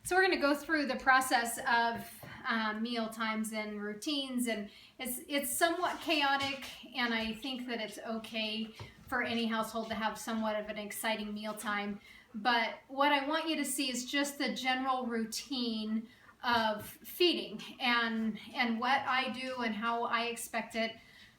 So we're going to go through the process of meal times and routines, and it's somewhat chaotic, and I think that it's okay for any household to have somewhat of an exciting meal time. But what I want you to see is just the general routine of feeding and what I do and how I expect it.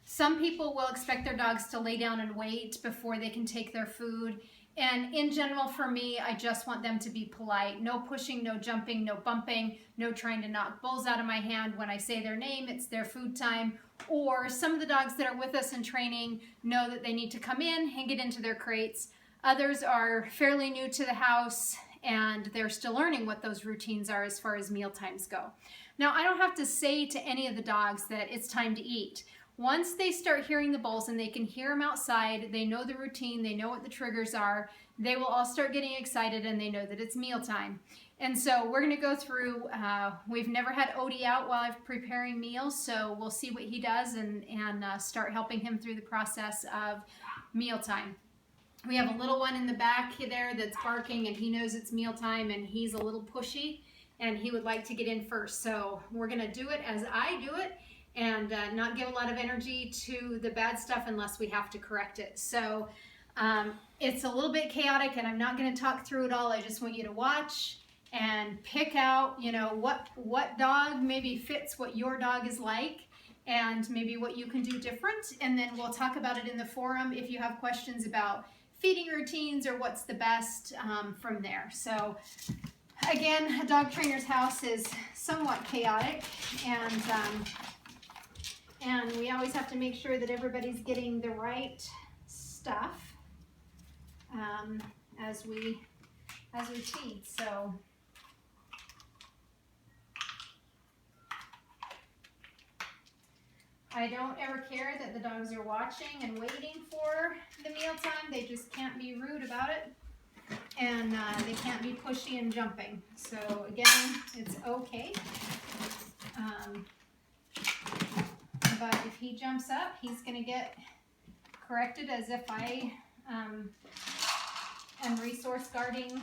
Some people will expect their dogs to lay down and wait before they can take their food. And in general, for me, I just want them to be polite. No pushing, no jumping, no bumping, no trying to knock bowls out of my hand. When I say their name, it's their food time. Or some of the dogs that are with us in training know that they need to come in and get into their crates. Others are fairly new to the house and they're still learning what those routines are as far as meal times go. Now, I don't have to say to any of the dogs that it's time to eat. Once they start hearing the bowls and they can hear them outside, they know the routine, they know what the triggers are, they will all start getting excited and they know that it's mealtime. And so we're going to go through, we've never had Odie out while I'm preparing meals, so we'll see what he does and start helping him through the process of mealtime. We have a little one in the back there that's barking and he knows it's mealtime and he's a little pushy and he would like to get in first. So we're going to do it as I do it and not give a lot of energy to the bad stuff unless we have to correct it. So it's a little bit chaotic and I'm not going to talk through it all. I just want you to watch and pick out, you know, what dog maybe fits what your dog is like and maybe what you can do different. And then we'll talk about it in the forum if you have questions about feeding routines or what's the best from there. So again, a dog trainer's house is somewhat chaotic and we always have to make sure that everybody's getting the right stuff as we feed. So I don't ever care that the dogs are watching and waiting for the mealtime. They just can't be rude about it. And they can't be pushy and jumping. So again, it's okay. But if he jumps up, he's going to get corrected as if I am resource guarding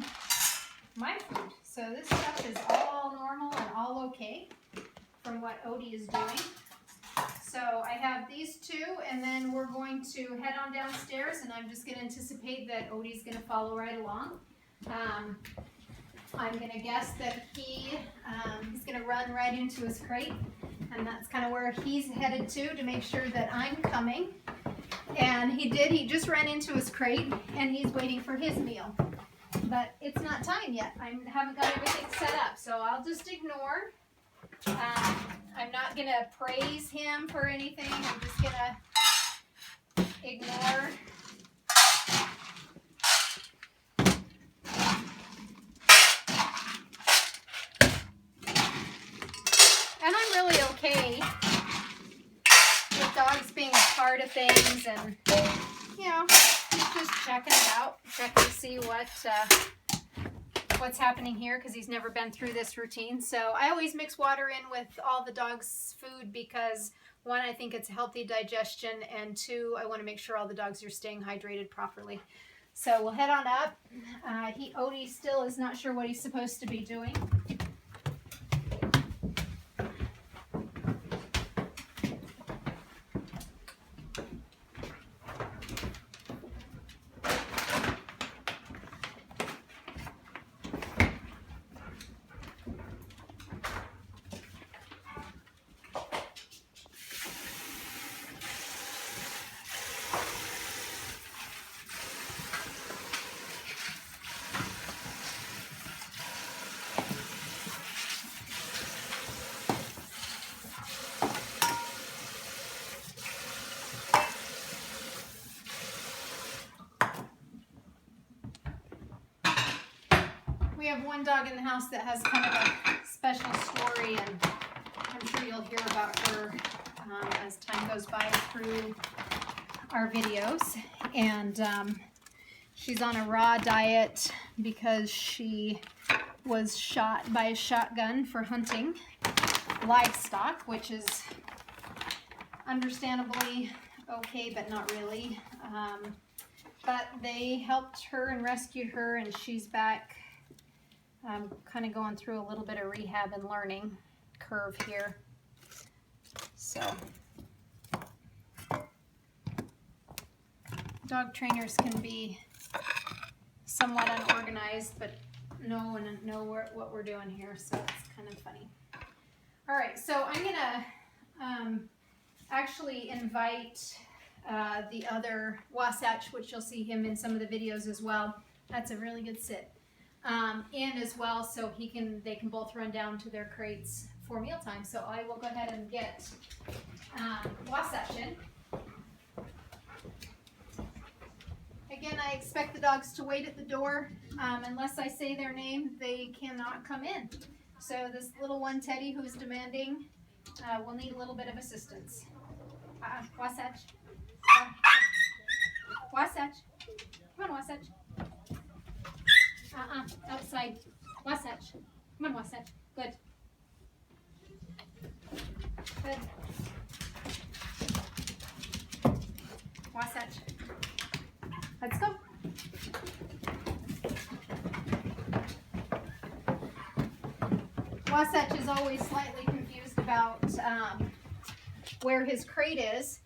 my food. So this stuff is all normal and all okay from what Odie is doing. So I have these two, and then we're going to head on downstairs, and I'm just going to anticipate that Odie's going to follow right along. I'm going to guess that he's going to run right into his crate, and that's kind of where he's headed to make sure that I'm coming. And he just ran into his crate, and he's waiting for his meal. But it's not time yet. I haven't got everything set up, so I'll just ignore. I'm not going to praise him for anything. I'm just going to ignore. And I'm really okay with dogs being a part of things and, you know, just checking it out, checking to see what's happening here because he's never been through this routine. So I always mix water in with all the dog's food because one, I think it's a healthy digestion, and two, I want to make sure all the dogs are staying hydrated properly. So we'll head on up. Odie still is not sure what he's supposed to be doing. We have one dog in the house that has kind of a special story, and I'm sure you'll hear about her as time goes by through our videos. And she's on a raw diet because she was shot by a shotgun for hunting livestock, which is understandably okay, but not really. But they helped her and rescued her, and she's back I'm kind of going through a little bit of rehab and learning curve here. So dog trainers can be somewhat unorganized, but know what we're doing here, so it's kind of funny. All right, so I'm gonna actually invite the other Wasatch, which you'll see him in some of the videos as well. That's a really good sit. In as well, so they can both run down to their crates for mealtime. So I will go ahead and get Wasatch in. Again, I expect the dogs to wait at the door. Unless I say their name, they cannot come in. So this little one, Teddy, who's demanding, will need a little bit of assistance. Wasatch. Wasatch. Come on, Wasatch. Outside. Wasatch. Come on, Wasatch. Good. Good. Wasatch. Let's go. Wasatch is always slightly confused about where his crate is.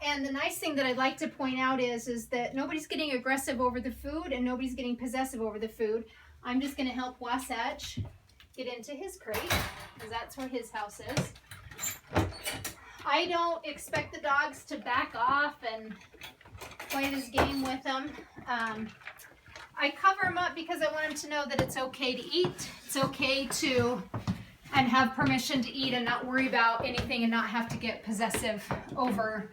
And the nice thing that I'd like to point out is that nobody's getting aggressive over the food and nobody's getting possessive over the food. I'm just going to help Wasatch get into his crate, because that's where his house is. I don't expect the dogs to back off and play this game with them. I cover them up because I want them to know that it's okay to eat. It's okay to and have permission to eat and not worry about anything and not have to get possessive over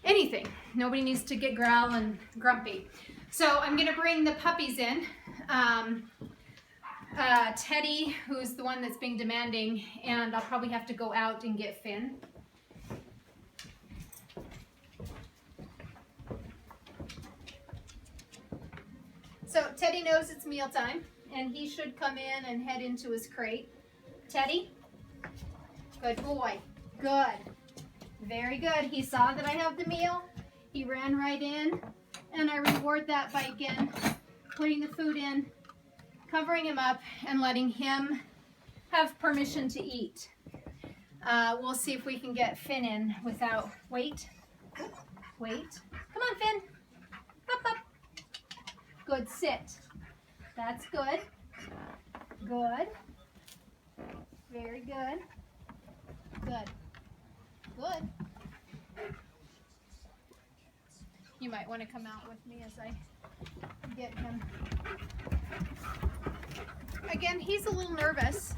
anything. Nobody needs to get growl and grumpy. So I'm going to bring the puppies in. Teddy, who's the one that's being demanding, and I'll probably have to go out and get Finn. So Teddy knows it's mealtime, and he should come in and head into his crate. Teddy? Good boy. Good. Very good. He saw that I have the meal. He ran right in, and I reward that by, again, putting the food in, covering him up, and letting him have permission to eat. We'll see if we can get Finn in without... Wait. Wait. Come on, Finn. Up, up. Good. Sit. That's good. Good. Very good. Good. Good. You might want to come out with me as I get him. Again, he's a little nervous.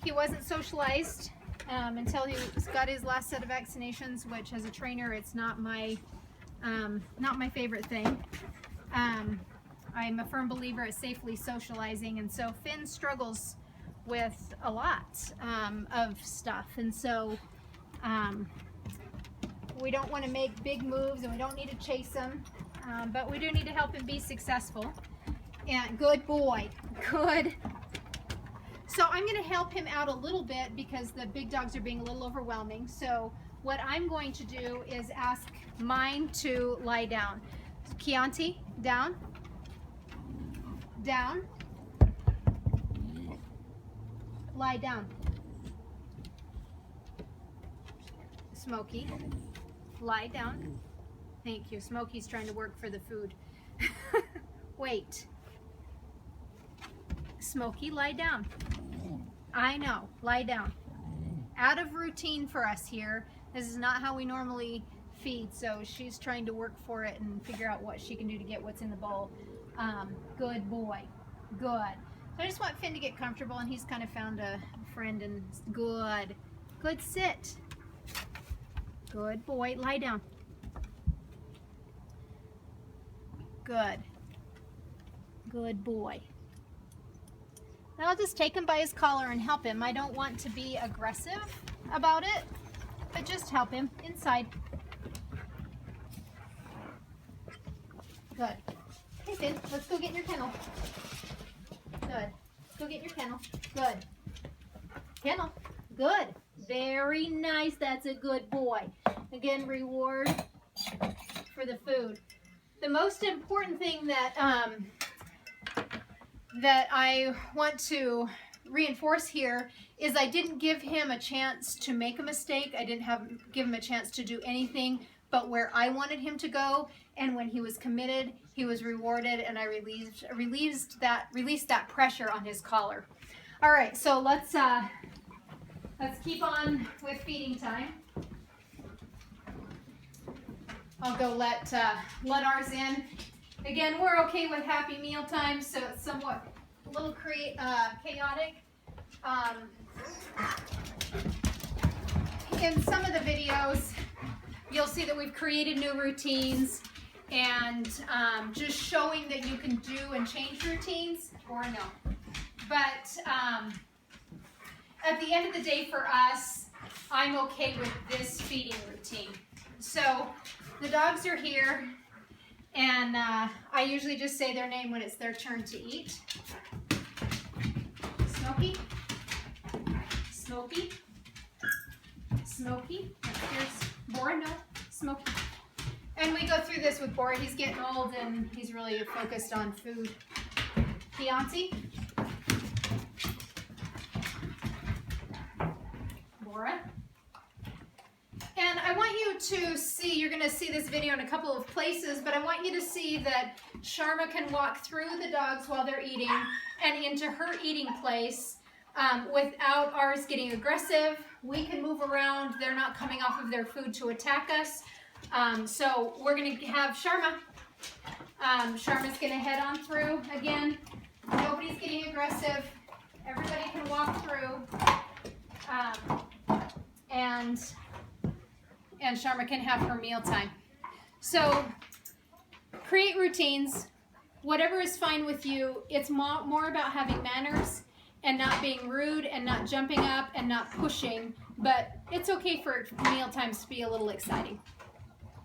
He wasn't socialized until he got his last set of vaccinations, which as a trainer, it's not my favorite thing. I'm a firm believer at safely socializing, and so Finn struggles with a lot of stuff, and so we don't want to make big moves, and we don't need to chase him, but we do need to help him be successful. And good boy, good. So I'm going to help him out a little bit because the big dogs are being a little overwhelming. So what I'm going to do is ask mine to lie down. Chianti, down, down, lie down. Smokey, lie down. Thank you. Smokey's trying to work for the food. Wait. Smokey, lie down. I know, lie down. Out of routine for us here. This is not how we normally feed, so she's trying to work for it and figure out what she can do to get what's in the bowl. Good boy. Good. So I just want Finn to get comfortable, and he's kind of found a friend, and good. Good sit. Good boy. Lie down. Good. Good boy. Now I'll just take him by his collar and help him. I don't want to be aggressive about it, but just help him inside. Good. Hey Finn, let's go get in your kennel. Good. Let's go get in your kennel. Good. Kennel. Good. Very nice. That's a good boy. Again, reward for the food. The most important thing that that I want to reinforce here is I didn't give him a chance to make a mistake. I didn't give him a chance to do anything but where I wanted him to go. And when he was committed, he was rewarded, and I released that pressure on his collar. All right, so let's keep on with feeding time. I'll go let ours in. Again, we're okay with happy meal time, so it's somewhat a little chaotic. In some of the videos, you'll see that we've created new routines and just showing that you can do and change routines, or no. But at the end of the day for us, I'm okay with this feeding routine. So the dogs are here, and I usually just say their name when it's their turn to eat. Smokey, Smokey, Smokey. Here's Bora, no, Smokey. And we go through this with Bora. He's getting old and he's really focused on food. Fiancé, Bora. And I want you to see, you're going to see this video in a couple of places, but I want you to see that Sharma can walk through the dogs while they're eating and into her eating place without ours getting aggressive. We can move around. They're not coming off of their food to attack us. So we're going to have Sharma. Sharma's going to head on through again. Nobody's getting aggressive. Everybody can walk through. And Sharma can have her meal time. So create routines. Whatever is fine with you. It's more about having manners and not being rude and not jumping up and not pushing. But it's okay for meal times to be a little exciting.